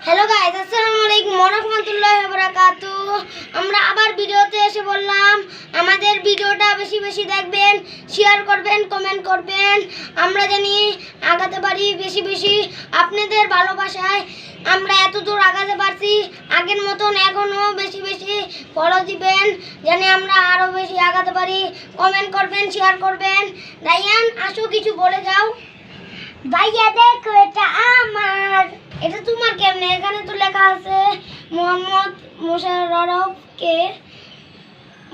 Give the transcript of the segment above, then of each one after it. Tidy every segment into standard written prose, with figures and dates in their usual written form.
Hello guys, আসসালামু আলাইকুম ওয়া রাহমাতুল্লাহি ওয়া বারাকাতুহু। আমরা আবার ভিডিওতে এসে বললাম, আমাদের ভিডিওটা বেশি বেশি দেখবেন, শেয়ার করবেন, কমেন্ট করবেন। আমরা জানি আগাতে পারি বেশি বেশি আপনাদের ভালোবাসায়। আমরা এত দূর আগাতে পারছি, আগের মতন এখনো বেশি বেশি ফলো দিবেন, জানি আমরা আরো বেশি আগাতে পারি। কমেন্ট করবেন, শেয়ার করবেন। রায়ান, আসো কিছু বলে যাও। ভাইয়া দেখো, এটা আমার। এটা তোমার কেমনে? এখানে তো লেখা আছে মোহাম্মদ মোশাররফ কে।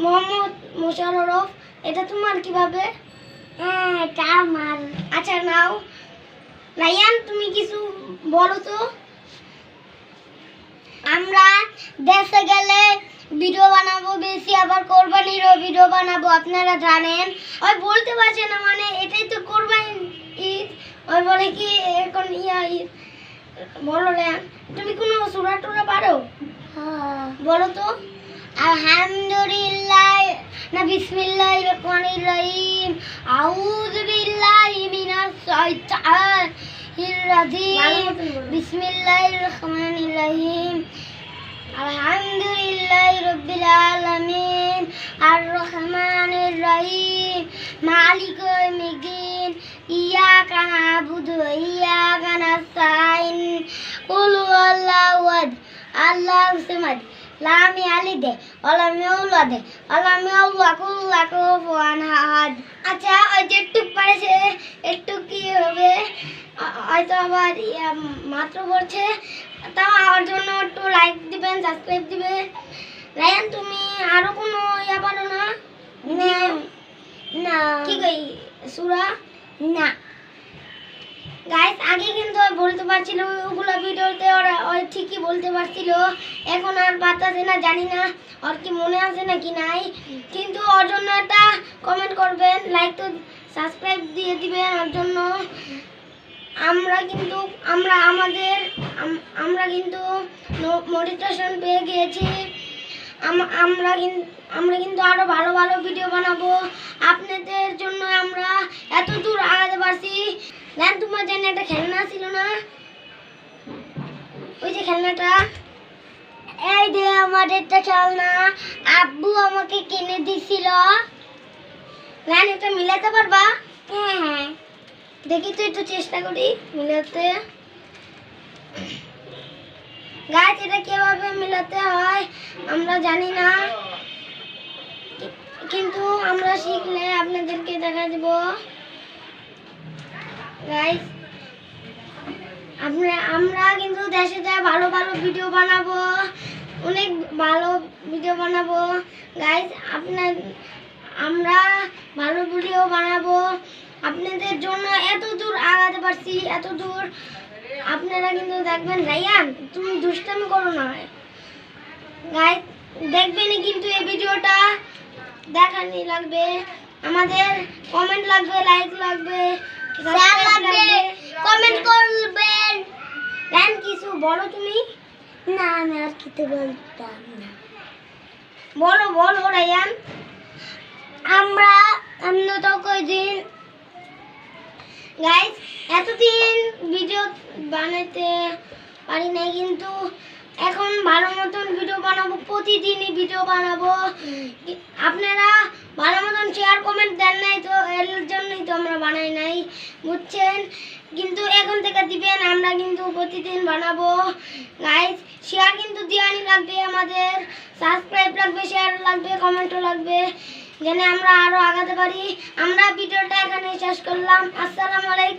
মোহাম্মদ মোশাররফ, এটা তোমার কিভাবে? হ্যাঁ, এটা আমার। আচ্ছা নাও। রায়ান, তুমি কিছু বলো তো। আমরা দেশে গেলে ভিডিও বানাবো বেশি, আবার কোরবানিরও ভিডিও বানাবো, আপনারা জানেন। ওই বলতে পারছে না, মানে এটাই তো কোরবানি ঈদ। ওই বলে কি এখন ঈদ বলো রে। তুমি কোনো সূরা টুরা পারো? হ্যাঁ, বলো তো। আলহামদুলিল্লাহ না বিসমিল্লাহির রহমানির রহিম, আউযু বিল্লাহি মিনাশ শাইতানির রাজিম, বিসমিল্লাহির রহমানির রহিম, আলহামদুলিল্লাহি রাব্বিল আলামিন, আর রহমানির রহিম, মালিক ইয়াউমিদ্দিন, ইয়াকা না'বুদু ওয়া ইয়াকা নাস্তাইন, কুল হুয়াল্লাহু আহাদ, আল্লাহুস সামাদ, লাম ইয়ালিদ ওয়া লাম ইউলাদ ওয়া লাম ইয়াকুল লাহু কুফুয়ান আহাদ। আচ্ছা, ওই যে একটু পারেছে, একটু কি হবে? হয়তো আবার মাত্র বলছে, তাও আমার জন্য একটু লাইক দিবেন, সাবস্ক্রাইব দিবেন। রায়ান, তুমি আরো কোনো পারো না? না। কি কই সূরা? না। গাইস, আগে কিন্তু ওই বলতে পারছিল, ওগুলো ভিডিওতে ওরা ওই ঠিকই বলতে পারছিল, এখন আর পারতাছে না। জানি না ওর কি মনে আছে নাকি নাই, কিন্তু ওর জন্য একটা কমেন্ট করবেন, লাইক তো সাবস্ক্রাইব দিয়ে দিবেন ওর জন্য। আমরা কিন্তু মোটিভেশন পেয়ে গিয়েছি। আমরা কিন্তু আরো ভালো ভালো ভিডিও বানাবো আপনাদের জন্য। আমরা এত দূর আগাতে পারছি। জান, তোমার জন্য একটা খেলনা ছিল না? ওই যে খেলনাটা, এই যে আমার একটা খেলনা আব্বু আমাকে কিনে দিছিল। জান, এটা মিলাতে পারবা? হ্যাঁ হ্যাঁ, দেখি তো, একটু চেষ্টা করি মিলাতে। গাছ, এটা কিভাবে মিলাতে হয় আমরা জানি না, কিন্তু আমরা শিখলে আপনাদেরকে দেখা দেব। গাইস, আমরা কিন্তু দেশে যায় ভালো ভালো ভিডিও বানাবো, অনেক ভালো ভিডিও বানাবো। গাইস, আমরা ভালো ভিডিও বানাবো আপনাদের জন্য। এত দূর আগাতে পারছি, এত দূর আপনারা কিন্তু দেখবেন। রায়ান, তুমি দুষ্টামি করো না। গাইস, দেখবেনই কিন্তু এই ভিডিওটা, দেখানি লাগবে আমাদের। কমেন্ট লাগবে, লাইক লাগবে, শেয়ার লাগবে, কমেন্ট করবেন। রায়ান, কিছু বলো তুমি। না, আমি আর কিছু বলতাম না। বলো বলো রায়ান। আমরা তো কয়দিন গাইস এতদিন ভিডিও বানাতে পারি নাই, কিন্তু এখন ভালো মতন ভিডিও বানাবো, প্রতিদিনই ভিডিও বানাবো। আপনারা ভালো মতন শেয়ার কমেন্ট দেন নাই, তো এর জন্যই তো আমরা বানাই নাই, বুঝছেন? কিন্তু এখন থেকে দিবেন, আমরা কিন্তু প্রতিদিন বানাবো। গাইস, শেয়ার কিন্তু দেওয়ানি লাগবে, আমাদের সাবস্ক্রাইব লাগবে, শেয়ার লাগবে, কমেন্টও লাগবে, যেন আমরা আরো আগাতে পারি। আমরা ভিডিওটা এখানে শেষ করলাম। আসসালামু আলাইকুম।